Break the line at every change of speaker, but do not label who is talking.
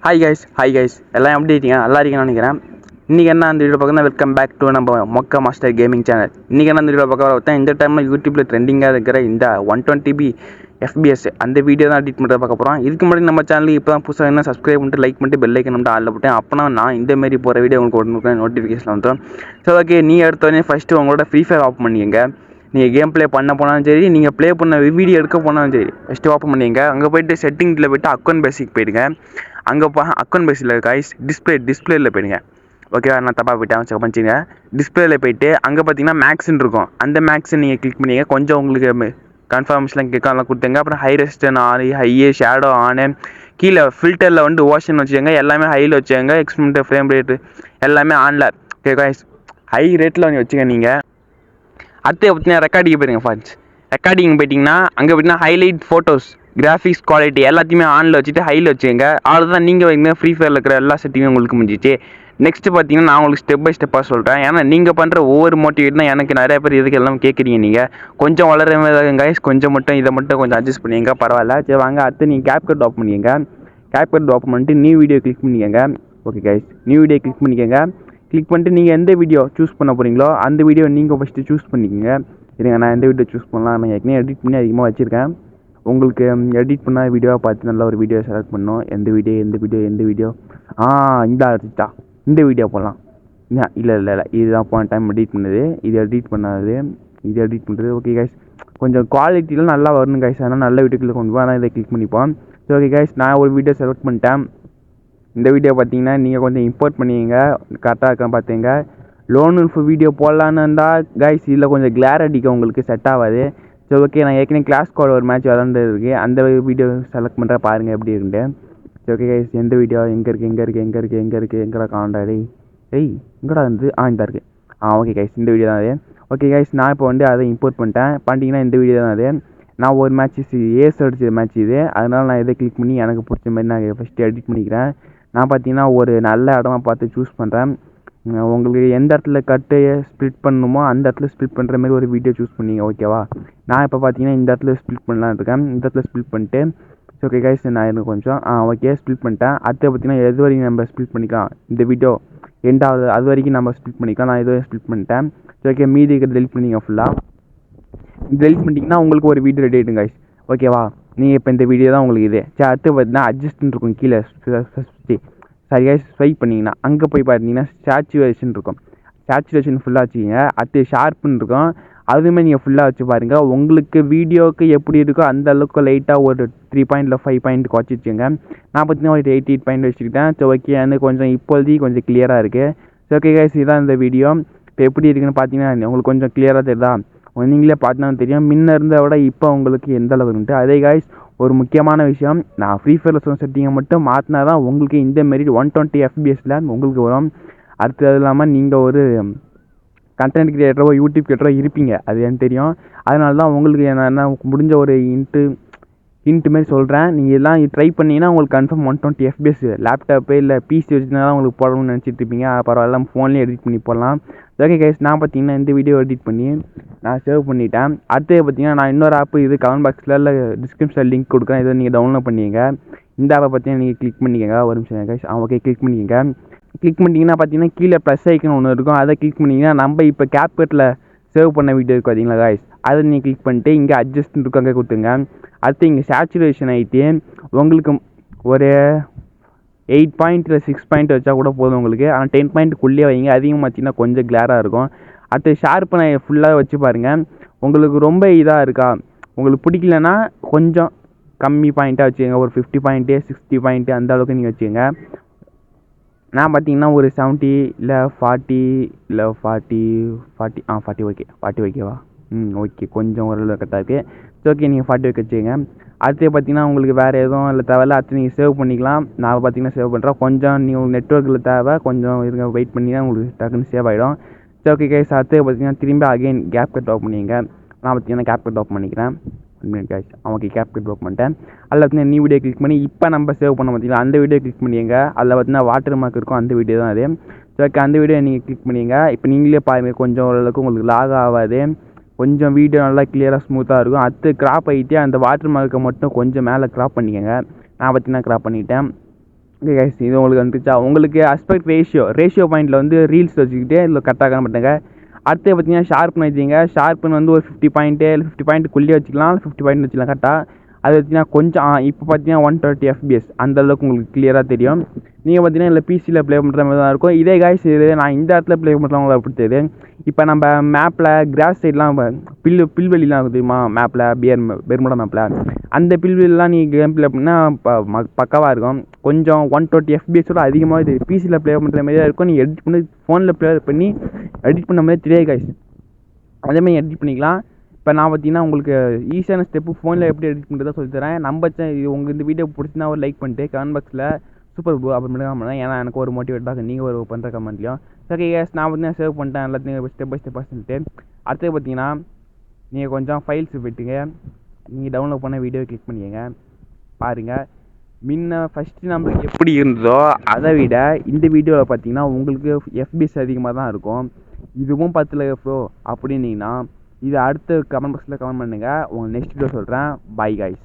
Hi guys எல்லாம் எப்படி இருக்கீங்க? நல்லா இருக்கீங்கன்னு நினைக்கிறேன். இன்றைக்கி என்ன அந்த வீடியோ பார்க்கணும். வெல்கம் பேக் டு நம்ம மொக்க மாஸ்டர் கேமிங் சேனல். இன்றைக்கி என்ன அந்த வீடியோ பார்க்க வரேன். இந்த டைமில் யூடியூப்பில் ட்ரெண்டிங்காக இருக்கிற இந்த 120p FPS அந்த வீடியோ தான் எடிட் பண்ணுறத பார்க்க போகிறோம். இதுக்கு முன்னாடி நம்ம சேனலுக்கு இப்போ தான் புதுசாக என்ன சப்ஸ்கிரைப் பண்ணிட்டு லைக் பண்ணிட்டு பெல் ஐக்கன் மட்டும் ஆளில் போட்டேன். அப்போனா நான் இந்தமாரி போகிற வீடியோ உங்களுக்கு நோட்டிஃபிகேஷன் வந்துடும். ஸோ ஓகே, நீ எடுத்தோடனே ஃபஸ்ட்டு உங்களோட ஃப்ரீ ஃபயர் ஆஃப் பண்ணிங்க. நீங்கள் கேம் ப்ளே பண்ண போனாலும் சரி, நீங்கள் ப்ளே பண்ண வீடியோ எடுக்க போனாலும் சரி, ஃபஸ்ட்டு ஓப்பன் பண்ணிங்க. அங்கே போய்ட்டு செட்டிங்கில் போய்ட்டு அக்கௌண்ட் பேசிக் போயிடுங்க. அங்கே அக்கௌண்ட் பேஸில் காய்ஸ் டிஸ்பிளேயில் போயிடுங்க. ஓகேவா, நான் தப்பாக போய்ட்டேன், செக் பண்ணிச்சிங்க. டிஸ்பிளேயில் போய்ட்டு அங்கே பார்த்தீங்கன்னா மேக்ஸ்ன்னு இருக்கும். அந்த மேக்ஸை நீங்கள் கிளிக் பண்ணிங்க. கொஞ்சம் உங்களுக்கு கன்ஃபர்மேஷன்லாம் கேட்கலாம் கொடுத்துங்க. அப்புறம் ஹை ரெஸ்டன் ஆன், ஹையே ஷேடோ ஆனு, கீழே ஃபில்டரில் வந்து ஓஷன் வச்சுக்கோங்க. எல்லாமே ஹையில் வச்சுக்கோங்க. எக்ஸ்பெரிமெண்ட் ஃப்ரேம் ரேட்டு எல்லாமே ஆனில். ஓகே காய்ஸ், ஹை ரேட்டில் வந்து வச்சுக்க. நீங்கள் அடுத்து பார்த்தீங்கன்னா ரெக்கார்டிங் போயிருங்க. ஃபான்ஸ் ரெக்கார்டிங் போயிட்டிங்கன்னா அங்கே பார்த்தீங்கன்னா ஹைலைட் ஃபோட்டோஸ், கிராஃபிக்ஸ் குவாலிட்டி எல்லாத்தையுமே ஆனில் வச்சுட்டு ஹையில் வச்சுக்கோங்க. அவ்வளோதான், நீங்கள் வைங்க. ஃப்ரீ ஃபயரில் இருக்கிற எல்லா செட்டிங்கும் உங்களுக்கு முடிஞ்சிச்சு. நெக்ஸ்ட்டு பார்த்தீங்கன்னா நான் உங்களுக்கு ஸ்டெப் பை ஸ்டெப்பாக சொல்கிறேன். ஏன்னா நீங்கள் பண்ணுற ஒவ்வொரு மோட்டிவேட் தான் எனக்கு நிறைய பேர் இதுக்கு எல்லாம் கேட்குறீங்க. நீங்கள் கொஞ்சம் வளர கைஸ், கொஞ்சம் மட்டும் இதை மட்டும் கொஞ்சம் அட்ஜஸ்ட் பண்ணிங்க. பரவாயில்ல, சரி வாங்க. அடுத்து நீங்கள் கேப்கட் ஆஃப் பண்ணிக்கங்க. கேப்கட் ஆஃப் பண்ணிட்டு நியூ வீடியோ கிளிக் பண்ணிக்கோங்க. Okay guys, new video click பண்ணிக்கோங்க. கிளிக் பண்ணிட்டு நீங்கள் எந்த வீடியோ சூஸ் பண்ண போகிறீங்களோ அந்த வீடியோ நீங்கள் ஃபஸ்ட்டு சூஸ் பண்ணிக்கோங்க. சரிங்க, நான் எந்த வீடியோ சூஸ் பண்ணலாம். நான் ஏற்கனவே எடிட் பண்ணி அதிகமாக வச்சுருக்கேன். உங்களுக்கு எடிட் பண்ண வீடியோவை பார்த்து நல்லா ஒரு வீடியோ செலக்ட் பண்ணணும். எந்த வீடியோ இந்த ஆர்டிஸ்டா இந்த வீடியோ போடலாம். இல்லை இதுதான் போன டைம் எடிட் பண்ணது. இது எடிட் பண்ணுறது. ஓகே கைஸ், கொஞ்சம் குவாலிட்டியில் நல்லா வரணும் கைஸ். அதனால் நல்ல வீடியோக்குள்ளே கொண்டு போய் ஆனால் இதை கிளிக் பண்ணிப்போம். ஸோ ஓகே கைஸ், நான் ஒரு வீடியோ செலக்ட் பண்ணிட்டேன். இந்த வீடியோ பார்த்தீங்கன்னா நீங்கள் கொஞ்சம் இம்போர்ட் பண்ணிங்க. கரெக்டாக இருக்கான்னு பார்த்துங்க. லோன் உல்ஃப் வீடியோ போடலான்னு இருந்தால் கைஸ் இதில் கொஞ்சம் கிளார் அடிக்கும், உங்களுக்கு செட் ஆகாது. சரி ஓகே, நான் ஏற்கனவே கிளாஸ் கோட் ஒரு மேட்ச் விளாண்டுருக்கு. அந்த வீடியோ செலக்ட் பண்ணுற பாருங்கள் எப்படி இருக்குன்ட்டு. சரி ஓகே கைஸ், எந்த வீடியோ எங்கே இருக்குது எங்கடா காண்டாடி எங்கடா இருந்து இந்த இருக்குது. ஓகே கைஸ், இந்த வீடியோ தான் அது. ஓகே கைஸ், நான் இப்போ வந்து அதை இம்போர்ட் பண்ணிட்டீங்கன்னா இந்த வீடியோ தான் அது. நான் ஒரு மேட்ச் ஏஸ் அடிச்ச மேட்ச் இது. அதனால் நான் இதை கிளிக் பண்ணி எனக்கு பிடிச்ச மாதிரி நான் ஃபஸ்ட்டு எடிட் பண்ணிக்கிறேன். நான் பார்த்தீங்கன்னா ஒரு நல்ல இடமா பார்த்து சூஸ் பண்ணுறேன். உங்களுக்கு எந்த இடத்துல கட்டு ஸ்ப்ளிட் பண்ணணுமோ அந்த இடத்துல ஸ்ப்ளிட் பண்ணுற மாதிரி ஒரு வீடியோ சூஸ் பண்ணிங்க. ஓகேவா, நான் இப்போ பார்த்தீங்கன்னா இந்த இடத்துல ஸ்ப்ளிட் பண்ணலான்னு இருக்கேன். இந்த இடத்துல ஸ்ப்ளிட் பண்ணிட்டு ஓகே கைஸ், நான் எனக்கு கொஞ்சம் ஓகே ஸ்ப்ளிட் பண்ணிட்டேன். அடுத்து பார்த்தீங்கன்னா எது வரைக்கும் நம்ம ஸ்ப்ளிட் பண்ணிக்கலாம், இந்த வீடியோ எண்டாவது அது வரைக்கும் நம்ம ஸ்ப்ளிட் பண்ணிக்கலாம். நான் இதுவரை ஸ்ப்ளிட் பண்ணிட்டேன். ஓகே, மீதி டெலிட் பண்ணிங்க. ஃபுல்லாக டெலிட் பண்ணிட்டீங்கன்னா உங்களுக்கு ஒரு வீடியோ ரெடி ஆகிடும் கைஸ். ஓகேவா, நீங்கள் இப்போ இந்த வீடியோ தான் உங்களுக்கு இது. சரி, அடுத்து பார்த்தீங்கன்னா அட்ஜஸ்ட்னு இருக்கும் கீழே. சரி கைஸ், ஸ்வைப் பண்ணிங்கன்னா அங்கே போய் பார்த்தீங்கன்னா சேச்சுரேஷன் இருக்கும். சேச்சுரேஷன் ஃபுல்லாக வச்சுக்கிங்க. அடுத்து ஷார்ப்புன்னு இருக்கும், அதுவுமே நீங்கள் ஃபுல்லாக வச்சு பாருங்கள். உங்களுக்கு வீடியோவுக்கு எப்படி இருக்கோ அந்த அளவுக்கு லைட்டாக ஒரு 3 பாயிண்ட் இல்லை 5 பாயிண்ட் குறைச்சி வச்சுங்க. நான் பார்த்தீங்கன்னா ஒரு 88 பாயிண்ட் வச்சுக்கிட்டேன். ஸோ ஓகே, எனக்கு கொஞ்சம் இப்போதைக்கு கொஞ்சம் கிளியராக இருக்குது. ஸோ ஓகே கைஸ், இதுதான் இந்த வீடியோ. இப்போ எப்படி இருக்குன்னு பார்த்தீங்கன்னா உங்களுக்கு கொஞ்சம் கிளியராக தெரியுதா? நீங்களே பார்த்தீங்கன்னா தெரியும் முன்ன இருந்ததை விட இப்போ உங்களுக்கு எந்த அளவுக்குன்ட்டு. அதே கைஸ், ஒரு முக்கியமான விஷயம், நான் ஃப்ரீ ஃபயரில் சொன்ன செட்டிங்கை மட்டும் மாற்றினா தான் உங்களுக்கு இந்தமாரி 120 FPSல உங்களுக்கு வரும். அடுத்து அது இல்லாமல் நீங்கள் ஒரு கண்டென்ட் கிரியேட்டரோ யூடியூப் கிரியேட்டரோ இருப்பீங்க, அது எனக்கு தெரியும். அதனால தான் உங்களுக்கு என்ன முடிஞ்ச ஒரு ஹிண்ட்டு மாரி சொல்கிறேன். நீங்கள் எல்லாம் ட்ரை பண்ணிங்கன்னா உங்களுக்கு கன்ஃபார்ம் 120 FPS லேப்டாப்பு இல்லை பிசி வச்சுருந்தா தான் உங்களுக்கு போடணும்னு நினச்சிட்டு இருப்பீங்க. பரவாயில்ல, ஃபோன்லேயே எடிட் பண்ணி போடலாம். ஓகே கைஸ், நான் பார்த்தீங்கன்னா இந்த வீடியோ எடிட் பண்ணி நான் சேவ் பண்ணிட்டேன். அடுத்து பார்த்தீங்கன்னா நான் இன்னொரு ஆப்பு இது கமெண்ட் பாக்ஸில் இல்லை டிஸ்கிரிப்ஷனில் லிங்க் கொடுக்குறேன். இதை நீங்கள் டவுன்லோட் பண்ணிக்கங்க. இந்த ஆப்பை பார்த்தீங்கன்னா நீங்கள் கிளிக் பண்ணிக்கங்க. ஒரு நிமிஷம் கைஸ். ஓகே, கிளிக் பண்ணிக்கங்க. கிளிக் பண்ணிட்டீங்கன்னா பார்த்தீங்கன்னா கீழே ப்ளஸ் ஐக்கன் ஒன்று இருக்கும். அதை கிளிக் பண்ணிங்கன்னா நம்ம இப்போ கேப்கட்டில் சேவ் பண்ண வீடியோ இருக்கும் பார்த்தீங்களா கைஸ், அதை நீங்கள் கிளிக் பண்ணிட்டு இங்கே அட்ஜஸ்ட்னு இருக்கும், அங்கே கொடுத்துங்க. அடுத்து இங்கே சேச்சுரேஷன் ஆகிட்டு உங்களுக்கு ஒரு 8 பாயிண்ட் இல்லை 6 பாயிண்ட் வச்சா கூட போதும் உங்களுக்கு. ஆனால் 10 பாயிண்ட்டுக்குள்ளேயே வைங்க, அதிகமாக வச்சிங்கன்னா கொஞ்சம் கிளாராக இருக்கும். அடுத்து ஷார்ப்பு நான் ஃபுல்லாக வச்சு பாருங்கள். உங்களுக்கு ரொம்ப இதாக இருக்கா, உங்களுக்கு பிடிக்கலன்னா கொஞ்சம் கம்மி பாயிண்ட்டாக வச்சுக்கோங்க. ஒரு 50 பாயிண்ட்டு 60 பாயிண்ட்டு அந்த அளவுக்கு நீங்கள் வச்சுக்கோங்க. நான் பார்த்தீங்கன்னா ஒரு 70 இல்லை 40 இல்லை 40 ஓகே 40 ஓகேவா? ஓகே, கொஞ்சம் ஓரளவு கரெக்டாக இருக்குது. ஓகே, நீங்கள் 40 வச்சுக்கோங்க. அடுத்து பார்த்தீங்கன்னா உங்களுக்கு வேறு எதுவும் இல்லை தேவையில்ல. அடுத்து நீங்கள் சேவ் பண்ணிக்கலாம். நான் பார்த்தீங்கன்னா சேவ் பண்ணுறேன். கொஞ்சம் நீங்கள் நெட்ஒர்க்கில் தேவை, கொஞ்சம் இருங்க, வெயிட் பண்ணிங்கன்னா உங்களுக்கு டக்குன்னு சேவ் ஆகிடும். சரி ஓகே கைஸ், அடுத்து பார்த்தீங்கன்னா திரும்பி அகைன் கேப் கட் ஆஃப் பண்ணிங்க. நான் பார்த்தீங்கன்னா கேப் கட் ஆஃப் பண்ணிக்கிறேன். Guys okay, cap cut off பண்ணிட்டேன். அதில் பார்த்தீங்கன்னா நியூ வீடியோ கிளிக் பண்ணி இப்போ நம்ம சேவ் பண்ண பார்த்தீங்கன்னா அந்த வீடியோ கிளிக் பண்ணிங்க. அதில் பார்த்தீங்கன்னா வாட்டர் மார்க் இருக்கும், அந்த வீடியோ தான் அது. ஸோ ஓகே, அந்த வீடியோ நீங்கள் கிளிக் பண்ணிங்க. இப்போ நீங்களே பாருங்கள், கொஞ்சம் ஓரளவுக்கு உங்களுக்கு லாக் ஆகாது. கொஞ்சம் வீடியோ நல்லா கிளியராக ஸ்மூத்தாக இருக்கும். அடுத்து கிராப் ஆகிட்டு அந்த வாட்டர் மார்க்கை மட்டும் கொஞ்சம் மேலே கிராப் பண்ணிக்கோங்க. நான் பார்த்தீங்கன்னா கிராப் பண்ணிட்டேன். ஓகே கைஸ், இது உங்களுக்கு வந்துச்சா? உங்களுக்கு அஸ்பெக்ட் ரேஷியோ பாயிண்டில் வந்து ரீல்ஸ் வச்சுக்கிட்டே இதில் கரெக்டாக காண மாட்டாங்க. அடுத்து பார்த்தீங்கன்னா ஷார்ப்னு வச்சுங்க. ஷார்ப்னு வந்து ஒரு 50 பாயிண்ட்டு இல்லை 50 பாயிண்ட்டுக்குள்ளேயே வச்சுக்கலாம், 50 பாயிண்ட் வச்சுக்கலாம் கரெக்டாக. அது வச்சுன்னா கொஞ்சம் இப்போ பார்த்தீங்கன்னா 130 FPS அந்தளவுக்கு உங்களுக்கு கிளியராக தெரியும். நீங்கள் பார்த்தீங்கன்னா இல்லை பிசியில் ப்ளே பண்ணுற மாதிரி தான் இருக்கும். இதே காய்ஸ் இது நான் இந்த இடத்துல ப்ளே பண்ணுறவங்கள அப்படி தெரியுது. இப்போ நம்ம மேப்பில் கிராஸ் சைட்லாம் பில்வெளிலாம் இருக்குது தெரியுமா? மேப்பில் பெர்முடா மேப்பில் அந்த பில்வெளிலாம் நீங்கள் கேம் ப்ளே பண்ணால் பக்காவாக இருக்கும். கொஞ்சம் 120 FPSோட அதிகமாக இது பிசியில் ப்ளே பண்ணுற மாதிரியாக இருக்கும். நீங்கள் எடிட் பண்ணி ஃபோனில் ப்ளே பண்ணி எடிட் பண்ண மாதிரி தெரியாது காய்ஸ். அதேமாதிரி எடிட் பண்ணிக்கலாம். இப்போ நான் பார்த்தீங்கன்னா உங்களுக்கு ஈஸியான ஸ்டெப்பு ஃபோனில் எப்படி எடிட் பண்ணுறதா சொல்லித்தரேன். உங்களுக்கு இந்த வீடியோ பிடிச்சினா ஒரு லைக் பண்ணிட்டு கமெண்ட் பாக்ஸில் சூப்பர் ப்ரோ அப்புறமேட்டு கமெண்ட். ஏன்னா எனக்கு ஒரு மோட்டிவேட் தான் நீங்கள் ஒரு பண்ணுற கமெண்ட்லையும். சரி கேஸ், நான் பார்த்தீங்கன்னா சேவ் பண்ணிட்டேன் எல்லாத்தையும் ஸ்டெப் பை ஸ்டெப்பாக சொல்லிட்டு. அடுத்தது பார்த்தீங்கன்னா நீங்கள் கொஞ்சம் ஃபைல்ஸ் போய்ட்டுங்க, நீங்கள் டவுன்லோட் பண்ண வீடியோ கிளிக் பண்ணிக்கங்க. பாருங்கள், ஃபஸ்ட்டு நம்மளுக்கு எப்படி இருந்ததோ அதை விட இந்த வீடியோவில் பார்த்தீங்கன்னா உங்களுக்கு FBS அதிகமாக தான் இருக்கும். இதுவும் 10 ப்ரோ அப்படின்னீங்கன்னா இது அடுத்த கமெண்ட் பாக்ஸில் கமெண்ட் பண்ணுங்கள். உங்களுக்கு நெக்ஸ்ட் வீடியோ சொல்கிறேன். Bye guys.